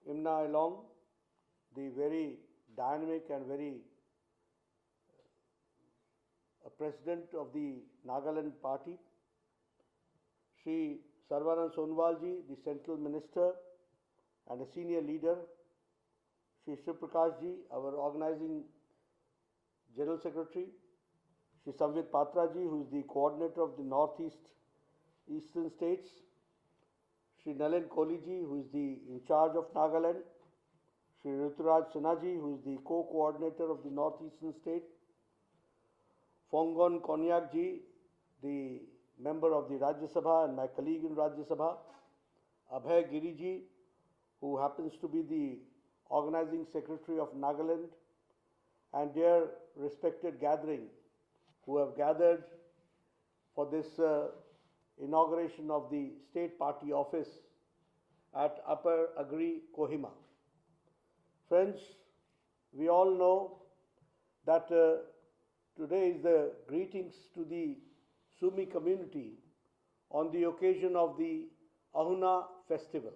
Imna along the very dynamic and very president of the Nagaland party, Shri Sarvanand Sonwalji, the central minister and a senior leader, Shri Prakash our organizing general secretary, Shri Samvit Patraji, who is the coordinator of the Eastern states, Shri Nalin Koliji, who is the in charge of Nagaland, Shri Rituraj Sinaji, who is the co-coordinator of the Northeastern state, Fongon Konyakji, the member of the Rajya Sabha and my colleague in Rajya Sabha, Abhay Giriji, who happens to be the organizing secretary of Nagaland, and their respected gathering, who have gathered for this inauguration of the state party office at Upper Agri, Kohima. Friends, we all know that today is the greetings to the Sumi community on the occasion of the Ahuna festival.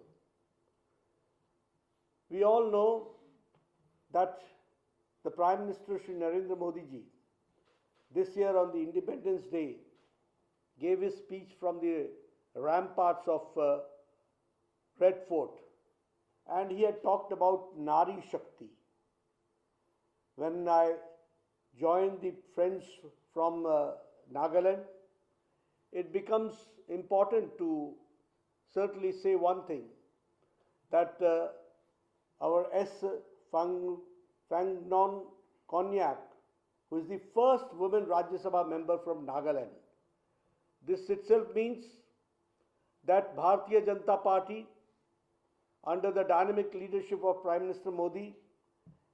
We all know that the Prime Minister Shri Narendra Modi ji this year on the Independence Day gave his speech from the ramparts of Red Fort, and he had talked about Nari Shakti. When I joined the friends from Nagaland, it becomes important to certainly say one thing, that our S. Fangnon Konyak, who is the first woman Rajya Sabha member from Nagaland. This itself means that Bharatiya Janata Party, under the dynamic leadership of Prime Minister Modi,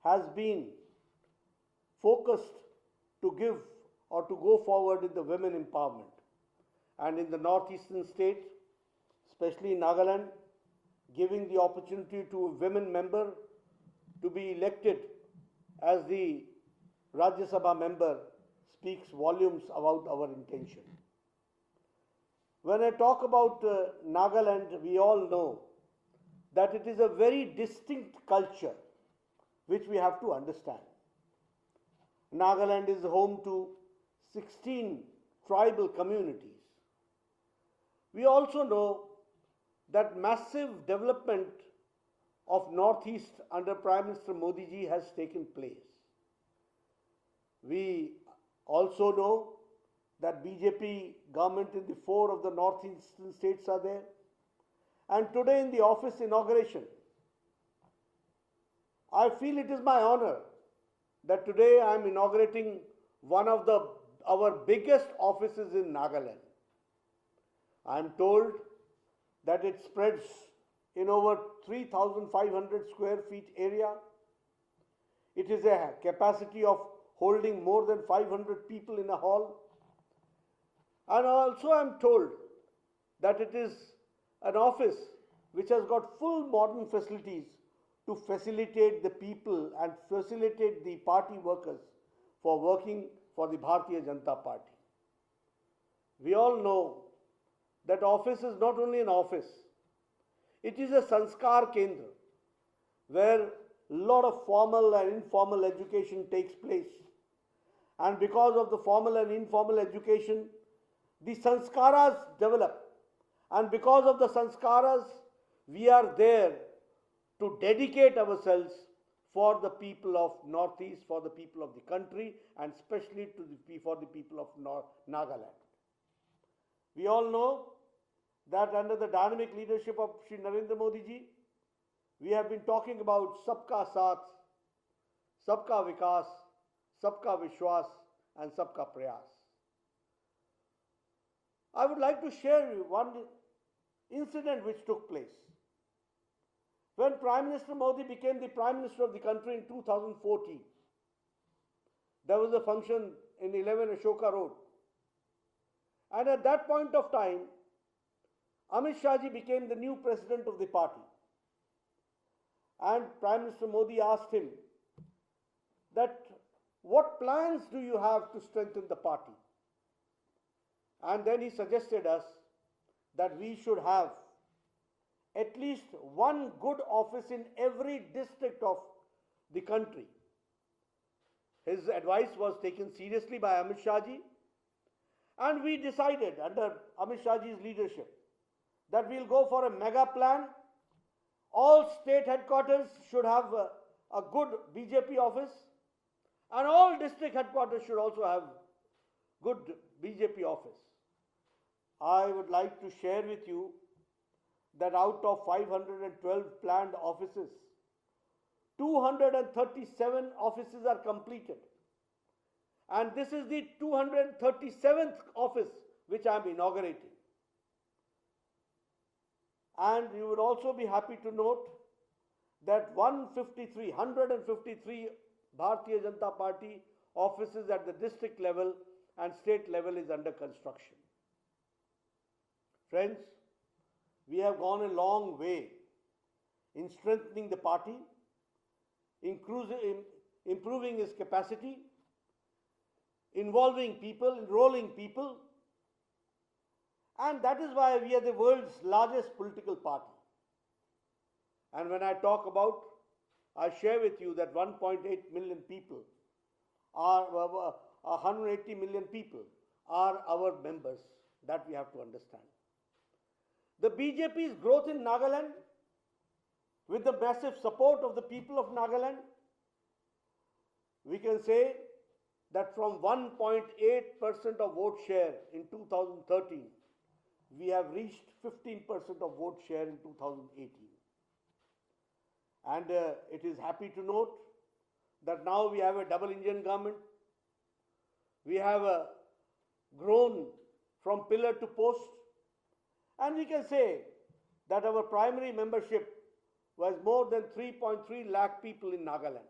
has been focused to give or to go forward in the women empowerment. And in the northeastern state, especially in Nagaland, giving the opportunity to a women member to be elected as the Rajya Sabha member speaks volumes about our intention. When I talk about Nagaland, we all know that it is a very distinct culture which we have to understand. Nagaland is home to 16 tribal communities. We also know that massive development of Northeast under Prime Minister Modi ji has taken place. We also know that BJP government in the 4 of the northeastern states are there. And today in the office inauguration, I feel it is my honor that today I am inaugurating one of our biggest offices in Nagaland. I am told that it spreads in over 3,500 square feet area. It is a capacity of holding more than 500 people in a hall. And also I am told that it is an office which has got full modern facilities to facilitate the people and facilitate the party workers for working for the Bharatiya Janata Party. We all know that office is not only an office, it is a Sanskar Kendra where a lot of formal and informal education takes place. And because of the formal and informal education, the Sanskaras develop. And because of the Sanskaras, we are there to dedicate ourselves for the people of Northeast, for the people of the country, and especially for the people of Nagaland. We all know that under the dynamic leadership of Shri Narendra Modi ji, we have been talking about Sabka Saath, Sabka Vikas, Sabka Vishwas, and Sabka Prayas. I would like to share one incident which took place. When Prime Minister Modi became the Prime Minister of the country in 2014, there was a function in 11 Ashoka Road. And at that point of time, Amit Shah ji became the new president of the party. And Prime Minister Modi asked him that, what plans do you have to strengthen the party? And then he suggested us that we should have at least one good office in every district of the country. His advice was taken seriously by Amit Shah ji, and we decided under Amit Shah ji's leadership that we'll go for a mega plan. All state headquarters should have a good BJP office, and all district headquarters should also have good BJP office. I would like to share with you that out of 512 planned offices, 237 offices are completed. And this is the 237th office which I am inaugurating. And you would also be happy to note that 153 Bharatiya Janata Party offices at the district level and state level is under construction. Friends, we have gone a long way in strengthening the party, improving its capacity, involving people, enrolling people, and that is why we are the world's largest political party. And when I talk about, I share with you that 1.8 million people are 180 million people are our members. That we have to understand. The BJP's growth in Nagaland, with the massive support of the people of Nagaland, we can say that from 1.8% of vote share in 2013, we have reached 15% of vote share in 2018. And it is happy to note that now we have a double engine government. We have grown from pillar to post. And we can say that our primary membership was more than 3.3 lakh people in Nagaland.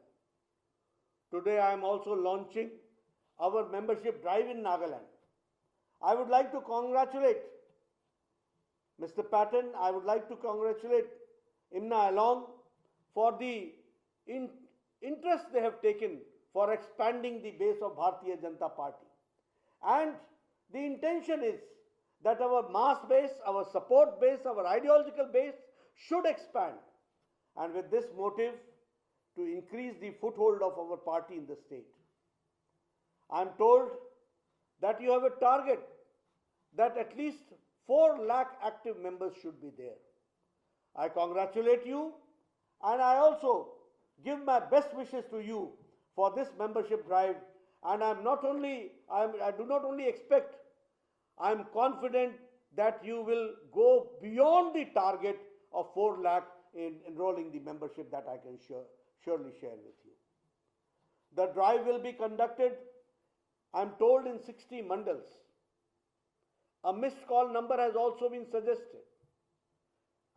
Today I am also launching our membership drive in Nagaland. I would like to congratulate Mr. Patton, I would like to congratulate Imna Along for the interest they have taken for expanding the base of Bharatiya Janata Party. And the intention is that our mass base, our support base, our ideological base should expand. And with this motive, to increase the foothold of our party in the state. I am told that you have a target that at least 4 lakh active members should be there. I congratulate you, and I also give my best wishes to you for this membership drive. And I do not only expect, I am confident that you will go beyond the target of 4 lakh in enrolling the membership that I can surely share with you. The drive will be conducted, I am told, in 60 mandals. A missed call number has also been suggested,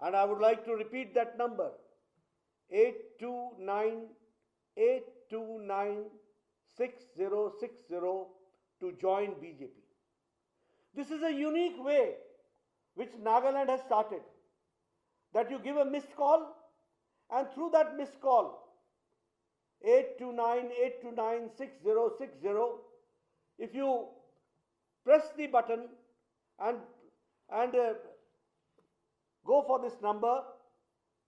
and I would like to repeat that number: 829-829-6060 to join BJP. This is a unique way which Nagaland has started, that you give a missed call, and through that missed call, 829-829-6060, if you press the button and go for this number,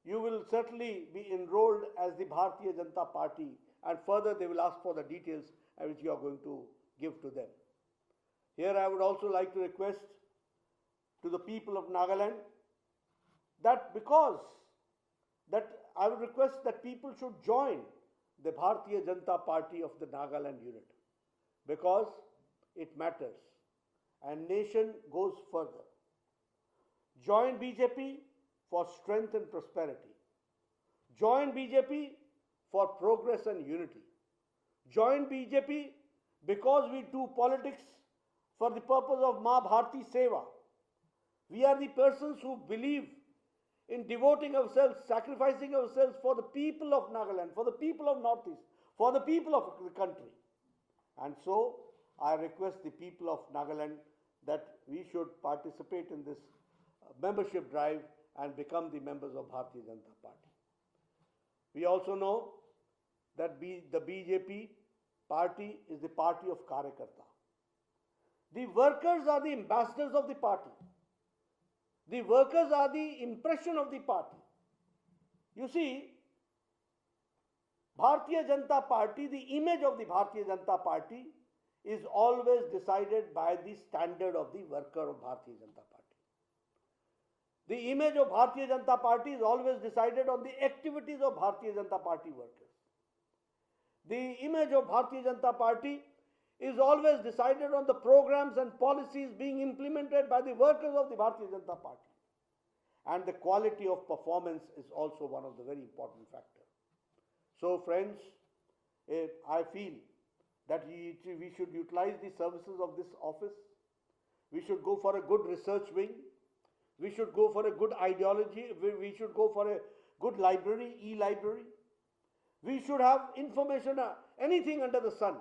you will certainly be enrolled as the Bharatiya Janata Party, and further they will ask for the details which you are going to give to them. Here I would also like to request to the people of Nagaland that I would request that people should join the Bharatiya Janata Party of the Nagaland unit, because it matters and nation goes further. Join BJP for strength and prosperity. Join BJP for progress and unity. Join BJP because we do politics for the purpose of Ma Bharati Seva. We are the persons who believe in devoting ourselves, sacrificing ourselves for the people of Nagaland, for the people of Northeast, for the people of the country. And so I request the people of Nagaland that we should participate in this membership drive and become the members of Bharatiya Janata Party. We also know that the BJP party is the party of Karyakarta. The workers are the ambassadors of the party. The workers are the impression of the party. You see, Bharatiya Janata Party, the image of the Bharatiya Janata Party is always decided by the standard of the worker of Bharatiya Janata Party. The image of Bharatiya Janata Party is always decided on the activities of Bharatiya Janata Party workers. The image of Bharatiya Janata Party is always decided on the programs and policies being implemented by the workers of the Bharatiya Janata Party. And the quality of performance is also one of the very important factors. So friends, I feel that we should utilize the services of this office. We should go for a good research wing. We should go for a good ideology. We should go for a good library, e-library. We should have information, anything under the sun.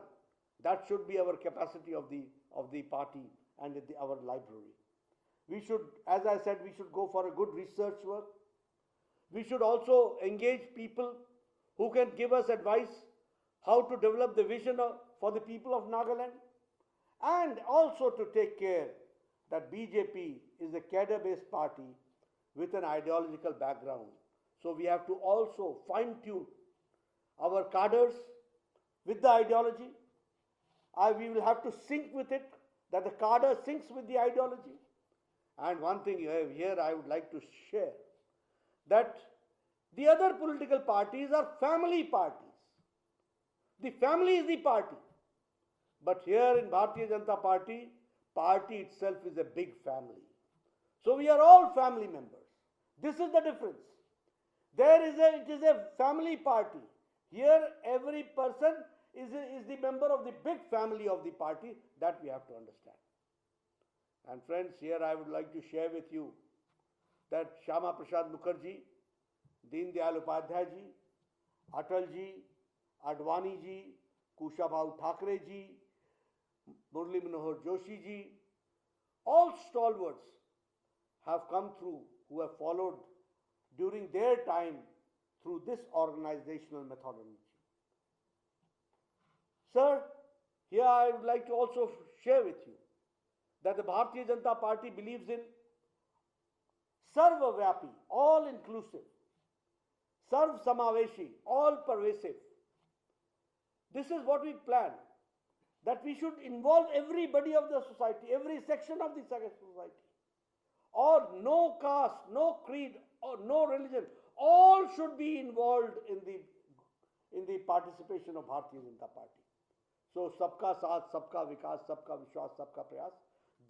That should be our capacity of the party and our library. We should, as I said, we should go for a good research work. We should also engage people who can give us advice how to develop the vision for the people of Nagaland, and also to take care that BJP is a cadre-based party with an ideological background. So we have to also fine-tune our cadres with the ideology. We will have to sync with it, that the cadre syncs with the ideology. And one thing here I would like to share, that the other political parties are family parties. The family is the party. But here in Bharatiya Janata Party, party itself is a big family. So we are all family members. This is the difference. It is a family party. Here every person is the member of the big family of the party. That we have to understand. And friends, here I would like to share with you that Shyama Prasad Mukherjee, Deen Dayal Upadhyay ji, Atal ji, Advani ji, Kushabhau Thakre ji, Murli Manohar Joshi ji, all stalwarts have come through, who have followed during their time through this organizational methodology. Sir, here I would like to also share with you that the Bharatiya Janata Party believes in Sarvavyapi, all-inclusive, Sarv Samaveshi, all-pervasive. This is what we plan, that we should involve everybody of the society, every section of the society. Or no caste, no creed, or no religion, all should be involved in the participation of Bharatiya Janata Party. So, Sabka Saath, Sabka Vikas, Sabka Vishwas, Sabka Prayas,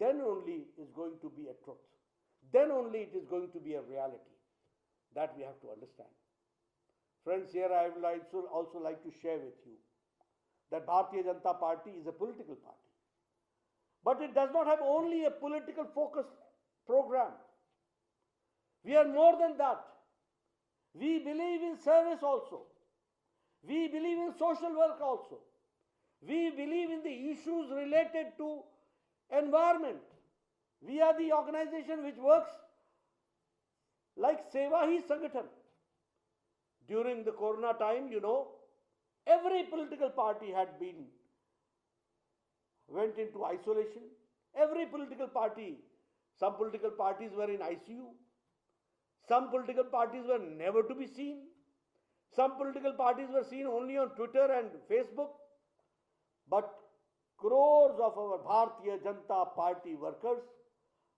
then only is going to be a truth. Then only it is going to be a reality. That we have to understand. Friends, here I would also like to share with you that Bharatiya Janata Party is a political party. But it does not have only a political focused program. We are more than that. We believe in service also. We believe in social work also. We believe in the issues related to environment. We are the organization which works like Seva Hi Sangathan. During the Corona time, every political party went into isolation. Every political party, some political parties were in ICU. Some political parties were never to be seen. Some political parties were seen only on Twitter and Facebook. But crores of our Bharatiya Janata Party workers,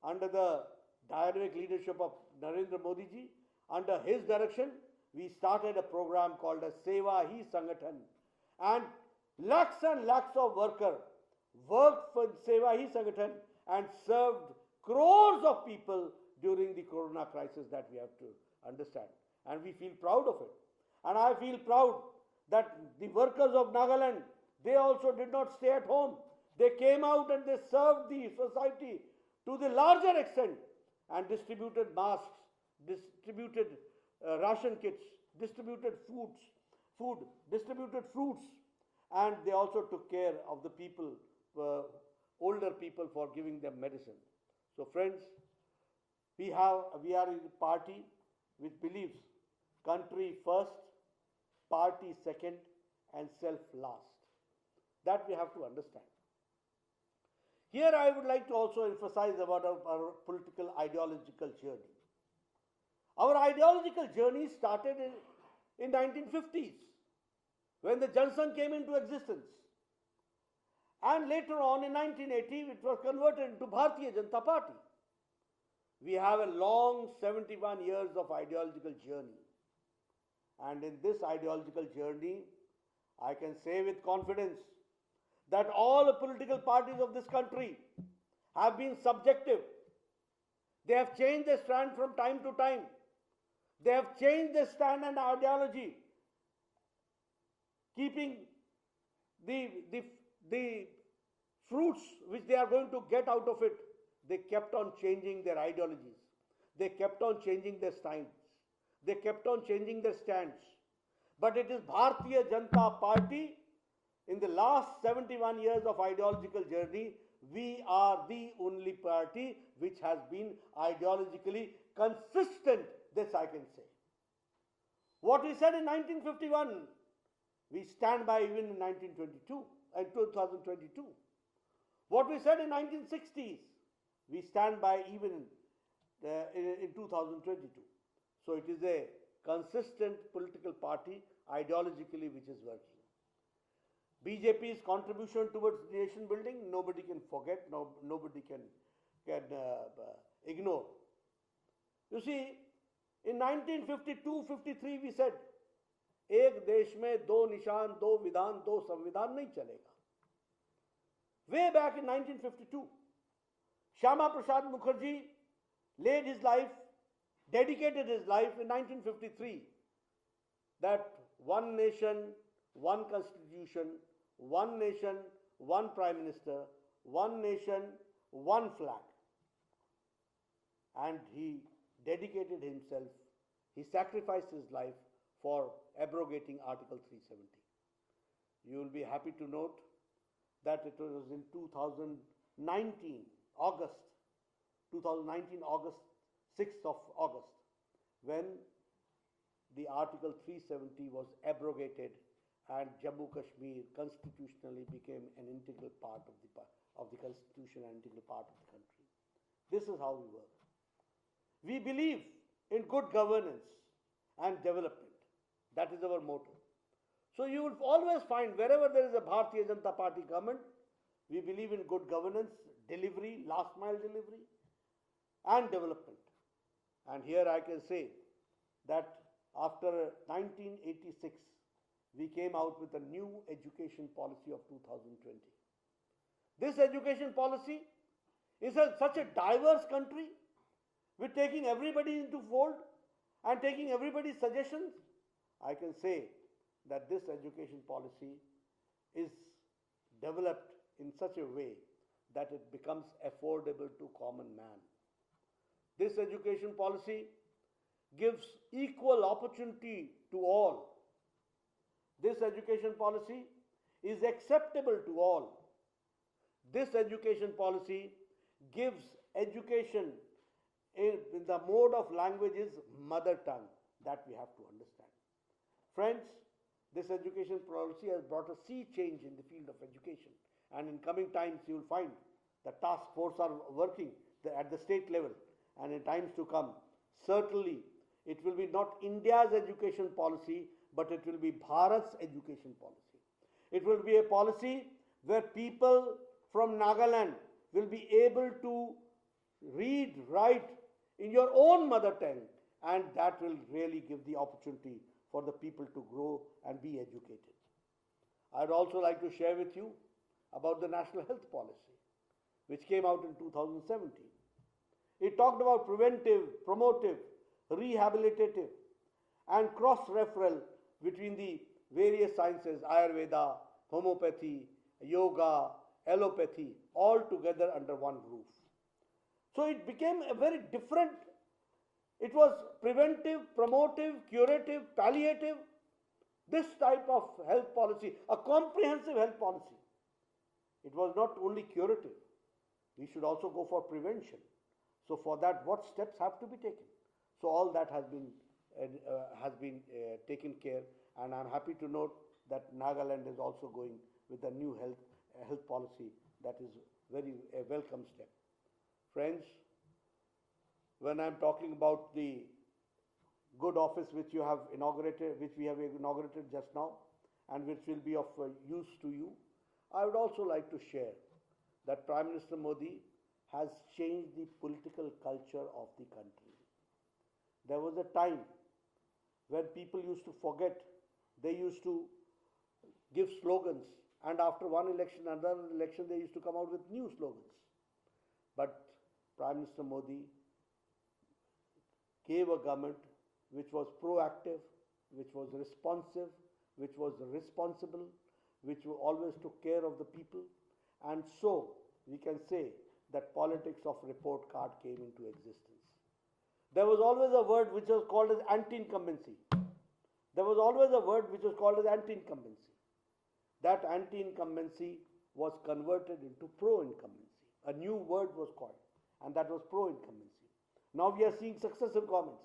under the dynamic leadership of Narendra Modi ji, under his direction, we started a program called as Seva Hi Sangathan. And lakhs of workers worked for Seva Hi Sangathan and served crores of people during the Corona crisis, that we have to understand. And we feel proud of it. And I feel proud that the workers of Nagaland, they also did not stay at home. They came out and they served the society to the larger extent and distributed masks, distributed ration kits, distributed food, distributed fruits, and they also took care of the people, older people, for giving them medicine. So friends, we are a party which believes country first, party second, and self last. That we have to understand. Here I would like to also emphasize about our political ideological journey. Our ideological journey started in 1950s when the Janata came into existence. And later on in 1980 it was converted into Bharatiya Janata Party. We have a long 71 years of ideological journey. And in this ideological journey, I can say with confidence that all the political parties of this country have been subjective. They have changed their stand from time to time. They have changed their stand and ideology, keeping the fruits which they are going to get out of it. They kept on changing their ideologies. They kept on changing their styles. They kept on changing their stands. But it is Bharatiya Janata Party. In the last 71 years of ideological journey, we are the only party which has been ideologically consistent, this I can say. What we said in 1951, we stand by even in 1922 and 2022. What we said in 1960s, we stand by even in 2022. So it is a consistent political party ideologically which is working. BJP's contribution towards nation building, nobody can forget, nobody can ignore. You see, in 1952-53 we said, एक देश में दो निशान, दो विधान, दो संविधान नहीं चलेगा. Way back in 1952, Shyama Prasad Mukherjee laid his life, dedicated his life in 1953, that one nation, one constitution, one nation, one prime minister, one nation, one flag. And he dedicated himself, he sacrificed his life for abrogating Article 370. You will be happy to note that it was in 2019, August, 6th of August, when the Article 370 was abrogated and Jammu Kashmir constitutionally became an integral part of the constitution and integral part of the country. This is how we work. We believe in good governance and development. That is our motto. So you will always find wherever there is a Bharatiya Janata Party government, we believe in good governance, delivery, last mile delivery, and development. And here I can say that after 1986, we came out with a new education policy of 2020. This education policy is such a diverse country, with taking everybody into fold and taking everybody's suggestions. I can say that this education policy is developed in such a way that it becomes affordable to common man. This education policy gives equal opportunity to all. This education policy is acceptable to all. This education policy gives education in the mode of language is mother tongue. That we have to understand. Friends, this education policy has brought a sea change in the field of education. And in coming times, you will find the task force are working at the state level. And in times to come, certainly, it will be not India's education policy, but it will be Bharat's education policy. It will be a policy where people from Nagaland will be able to read, write in your own mother tongue, and that will really give the opportunity for the people to grow and be educated. I'd also like to share with you about the National Health Policy, which came out in 2017. It talked about preventive, promotive, rehabilitative, and cross-referral between the various sciences, Ayurveda, homeopathy, yoga, allopathy, all together under one roof. So it became a very different, it was preventive, promotive, curative, palliative, this type of health policy, a comprehensive health policy. It was not only curative, we should also go for prevention. So for that, what steps have to be taken? So all that has been taken care, and I'm happy to note that Nagaland is also going with a new health policy that is a welcome step. Friends, when I'm talking about the good office which you have inaugurated, which we have inaugurated just now, and which will be of use to you, I would also like to share that Prime Minister Modi has changed the political culture of the country. There was a time when people used to forget, they used to give slogans, and after one election, another election, they used to come out with new slogans. But Prime Minister Modi gave a government which was proactive, which was responsive, which was responsible, which always took care of the people. And so we can say that politics of report card came into existence. There was always a word which was called as anti-incumbency. There was always a word which was called as anti-incumbency. That anti-incumbency was converted into pro-incumbency. A new word was coined, and that was pro-incumbency. Now we are seeing successive governments.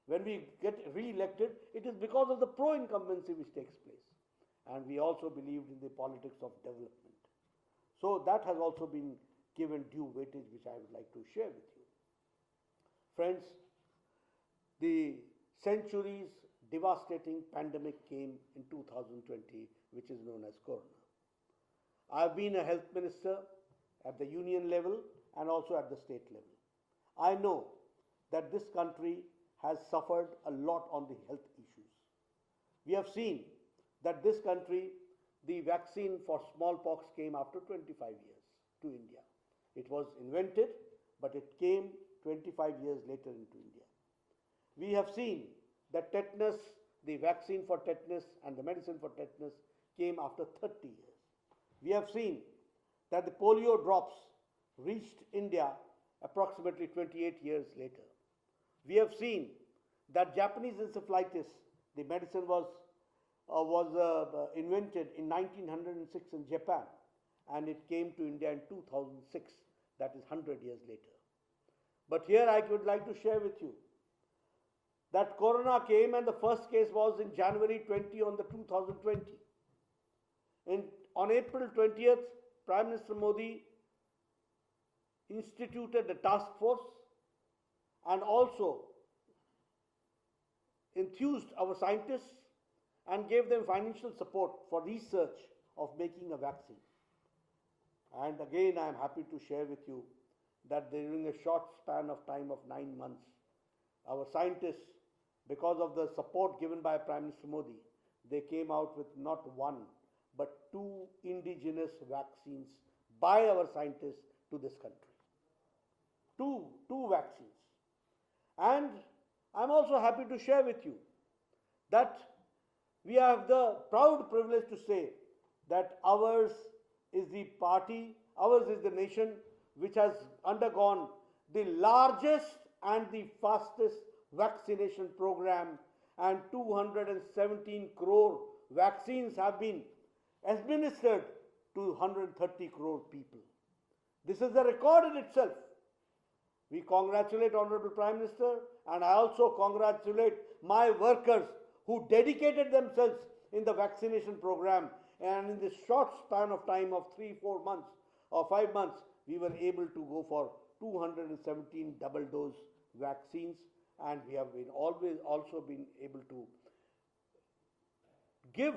When we get re-elected, it is because of the pro-incumbency which takes place. And we also believed in the politics of development. So that has also been given due weightage, which I would like to share with you. Friends, the centuries devastating pandemic came in 2020, which is known as Corona. I have been a health minister at the union level and also at the state level. I know that this country has suffered a lot on the health issues. We have seen that this country, the vaccine for smallpox came after 25 years to India. It was invented, but it came 25 years later into India. We have seen that tetanus, the vaccine for tetanus and the medicine for tetanus came after 30 years. We have seen that the polio drops reached India approximately 28 years later. We have seen that Japanese encephalitis, the medicine was invented in 1906 in Japan, and it came to India in 2006, that is 100 years later. But here I would like to share with you that Corona came, and the first case was in January 20 on the 2020. On April 20th, Prime Minister Modi instituted a task force and also enthused our scientists and gave them financial support for research of making a vaccine. And again, I am happy to share with you that during a short span of time of 9 months, our scientists, because of the support given by Prime Minister Modi, they came out with not one, but 2 indigenous vaccines by our scientists to this country. Two vaccines. And I'm also happy to share with you that we have the proud privilege to say that ours is the party, ours is the nation which has undergone the largest and the fastest vaccination program, and 217 crore vaccines have been administered to 130 crore people. This is a record in itself. We congratulate Honorable Prime Minister, and I also congratulate my workers who dedicated themselves in the vaccination program, and in this short span of time of 3-4 months or 5 months, we were able to go for 217 double dose vaccines, and we have been always also been able to give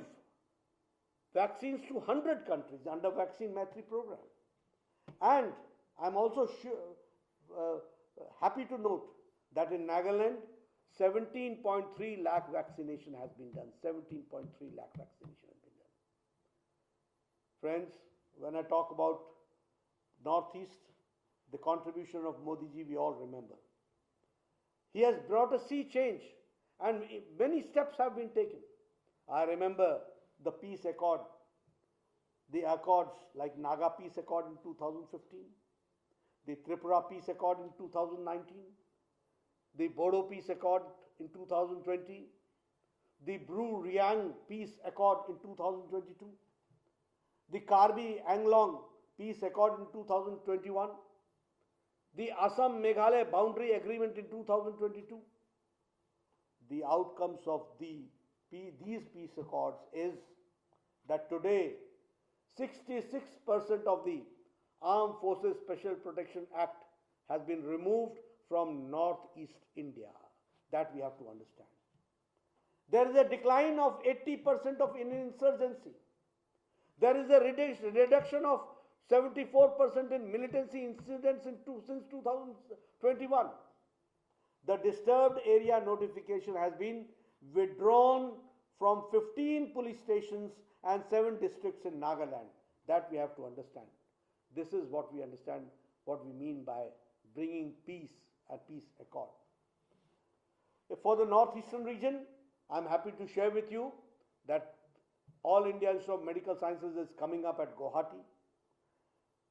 vaccines to 100 countries under Vaccine Maitri program. And I'm also happy to note that in Nagaland, 17.3 lakh vaccination has been done. 17.3 lakh vaccination has been done. Friends, when I talk about Northeast, the contribution of Modi ji, we all remember. He has brought a sea change, and many steps have been taken. I remember the peace accord, the accords like Naga peace accord in 2015, the Tripura peace accord in 2019, the Bodo peace accord in 2020, the Bru-Riang peace accord in 2022, the Karbi-Anglong peace accord in 2021, the Assam-Meghalaya boundary agreement in 2022. The outcomes of these peace accords is that today 66% of the Armed Forces Special Protection Act has been removed from Northeast India. That we have to understand. There is a decline of 80% of insurgency. There is a reduction of 74% in militancy incidents since 2021. The disturbed area notification has been withdrawn from 15 police stations and 7 districts in Nagaland. That we have to understand. This is what we understand, what we mean by bringing peace and peace accord. For the northeastern region, I am happy to share with you that All India Institute of Medical Sciences is coming up at Guwahati.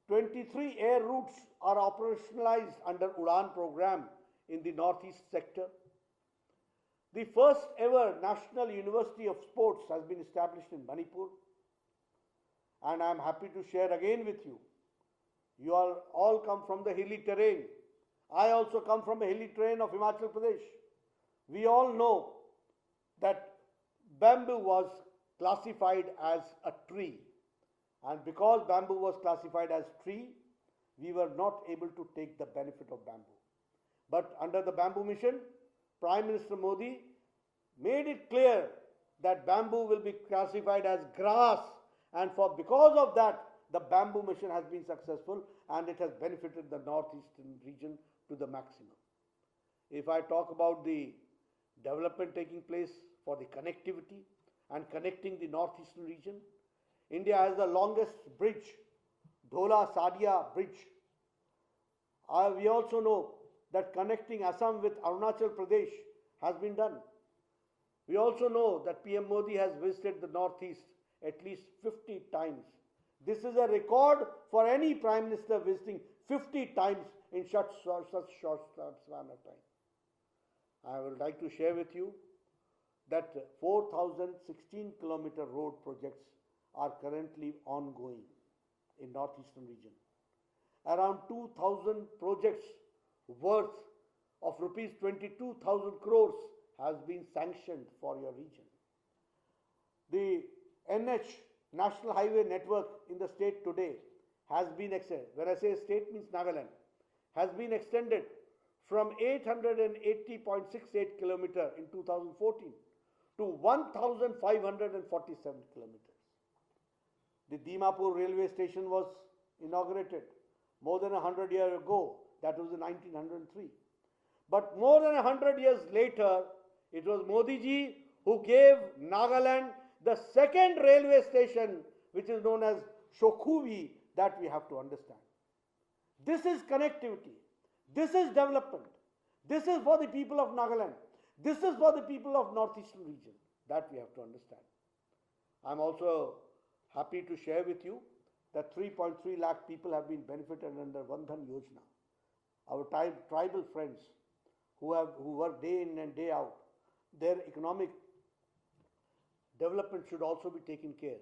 23 air routes are operationalized under UDAN program in the northeast sector. The first ever National University of Sports has been established in Manipur. And I am happy to share again with you. You all come from the hilly terrain. I also come from a hilly terrain of Himachal Pradesh. We all know that bamboo was classified as a tree. And because bamboo was classified as tree, we were not able to take the benefit of bamboo. But under the bamboo mission, Prime Minister Modi made it clear that bamboo will be classified as grass, and because of that, the bamboo mission has been successful and it has benefited the northeastern region to the maximum. If I talk about the development taking place for the connectivity and connecting the northeastern region, India has the longest bridge, Dhola-Sadia bridge. We also know that connecting Assam with Arunachal Pradesh has been done. We also know that PM Modi has visited the northeast at least 50 times. This is a record for any Prime Minister visiting 50 times in such short span of time. I would like to share with you that 4,016-kilometer road projects are currently ongoing in northeastern region. Around 2,000 projects worth of rupees 22,000 crores has been sanctioned for your region. The NH, National Highway Network in the state today has been extended. When I say state means Nagaland, has been extended from 880.68 kilometers in 2014 to 1,547 kilometers. The Dimapur railway station was inaugurated more than 100 years ago. That was in 1903. But more than 100 years later, it was Modi ji who gave Nagaland the second railway station, which is known as Shokhuvi, that we have to understand. This is connectivity. This is development. This is for the people of Nagaland. This is for the people of northeastern region. That we have to understand. I'm also happy to share with you that 3.3 lakh people have been benefited under Vandhan Yojana. Our tribal friends who work day in and day out, their economic development should also be taken care.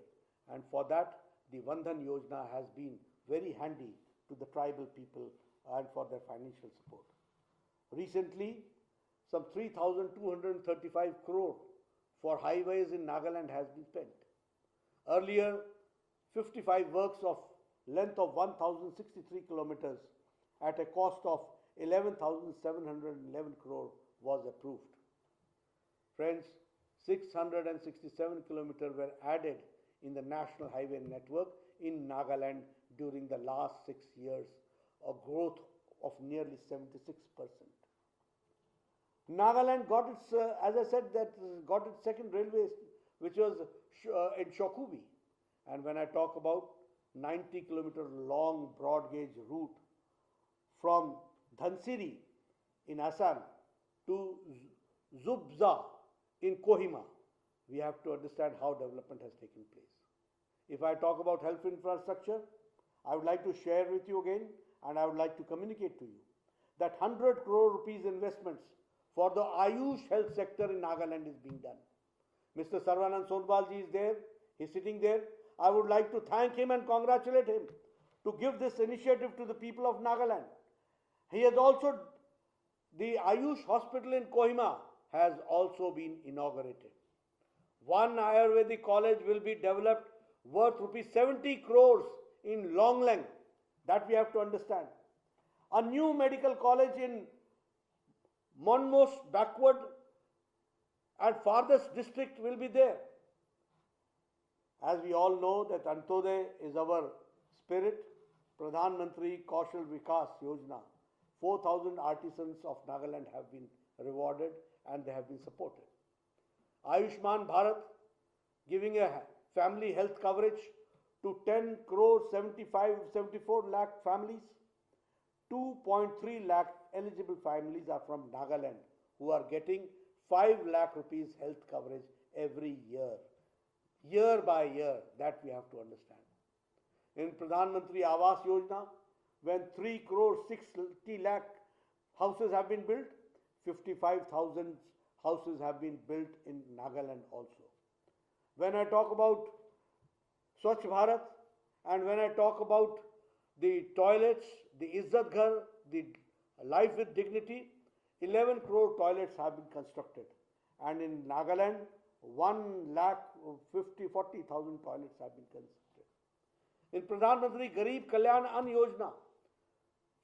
And for that, the Vandhan Yojana has been very handy to the tribal people and for their financial support. Recently, some 3,235 crore for highways in Nagaland has been spent. Earlier, 55 works of length of 1,063 kilometers at a cost of 11,711 crore was approved. Friends, 667 kilometers were added in the National Highway Network in Nagaland during the last 6 years, a growth of nearly 76%. Nagaland got its, as I said, got its second railway, which was in Shokhuvi. And when I talk about 90-kilometer long broad gauge route from Dhansiri in Assam to Zubza in Kohima, we have to understand how development has taken place. If I talk about health infrastructure, I would like to share with you again, and I would like to communicate to you that 100 crore rupees investments for the Ayush health sector in Nagaland is being done. Mr. Sarvanand Sonwal ji is there, he's sitting there. I would like to thank him and congratulate him to give this initiative to the people of Nagaland. He has also, the Ayush hospital in Kohima has also been inaugurated. One Ayurvedic college will be developed worth rupees 70 crores in Longlang, That we have to understand. A new medical college in most backward and farthest district will be there. As we all know that Antoday is our spirit, Pradhan Mantri Kaushal Vikas Yojana, 4,000 artisans of Nagaland have been rewarded and they have been supported. Ayushman Bharat, giving a family health coverage to 10 crore 74 lakh families. 2.3 lakh eligible families are from Nagaland who are getting 5 lakh rupees health coverage every year by year. That we have to understand. In Pradhan Mantri Awas Yojana, when 3 crore 60 lakh houses have been built, 55,000 houses have been built in Nagaland also. When I talk about Swachh Bharat and when I talk about the toilets, the Izzat Ghar, the life with dignity, 11 crore toilets have been constructed. And in Nagaland, 1,40,000 toilets have been constructed. In Pradhan Mantri Garib Kalyan Ann Yojana,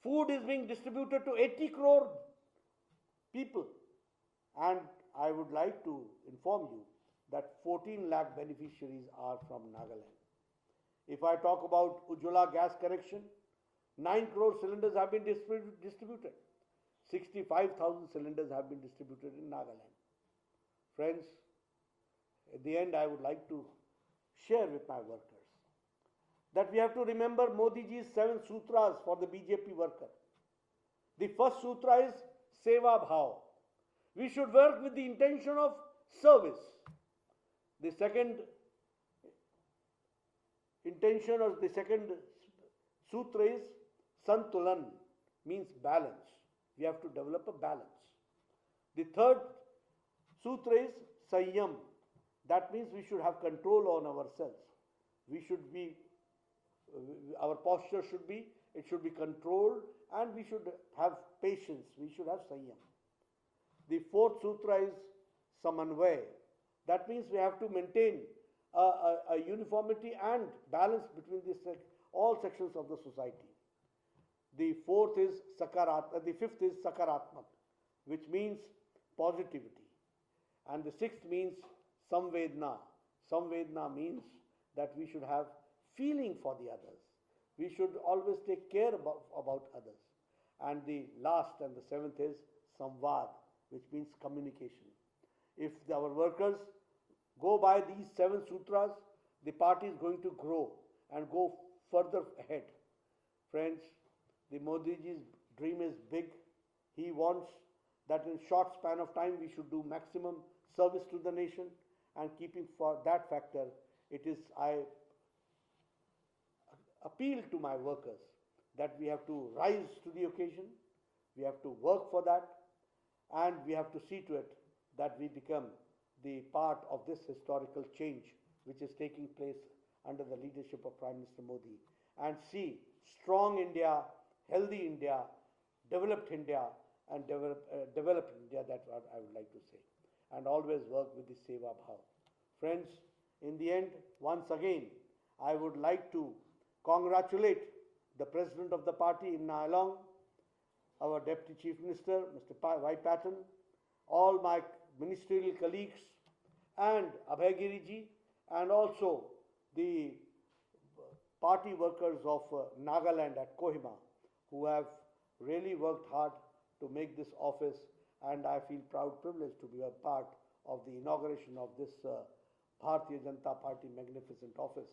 food is being distributed to 80 crore people. And I would like to inform you that 14 lakh beneficiaries are from Nagaland. If I talk about Ujjwala gas connection, 9 crore cylinders have been distributed. 65,000 cylinders have been distributed in Nagaland. Friends, at the end I would like to share with my workers that we have to remember Modi ji's 7 sutras for the BJP worker. The first sutra is Seva Bhav. We should work with the intention of service. The second intention or the second sutra is Santulan, means balance. We have to develop a balance. The third sutra is Sanyam. That means we should have control on ourselves. We should be, our posture should be, it should be controlled and we should have patience. We should have Sanyam. The fourth sutra is Samanvay. That means we have to maintain a uniformity and balance between all sections of the society. The fifth is Sakaratmak, which means positivity. And the sixth means Samvedna. Samvedna means that we should have feeling for the others. We should always take care about others. And the last and the seventh is Samvad, which means communication. If our workers go by these 7 sutras, the party is going to grow and go further ahead. Friends, the Modi ji's dream is big. He wants that in short span of time we should do maximum service to the nation, and keeping for that factor, I appeal to my workers that we have to rise to the occasion, we have to work for that, and we have to see to it that we become the part of this historical change which is taking place under the leadership of Prime Minister Modi, and see strong India, healthy India, developed India, and developed India. That's what I would like to say. And always work with the Seva Bhav. Friends, in the end, once again, I would like to congratulate the President of the party, Imna Along, our Deputy Chief Minister, Mr. Y. Patton, all my ministerial colleagues, and Abhay Giri ji, and also the party workers of Nagaland at Kohima, who have really worked hard to make this office, and I feel proud, privileged to be a part of the inauguration of this Bharatiya Janata Party magnificent office.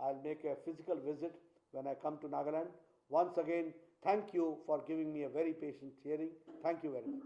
I'll make a physical visit when I come to Nagaland. Once again, thank you for giving me a very patient hearing. Thank you very much.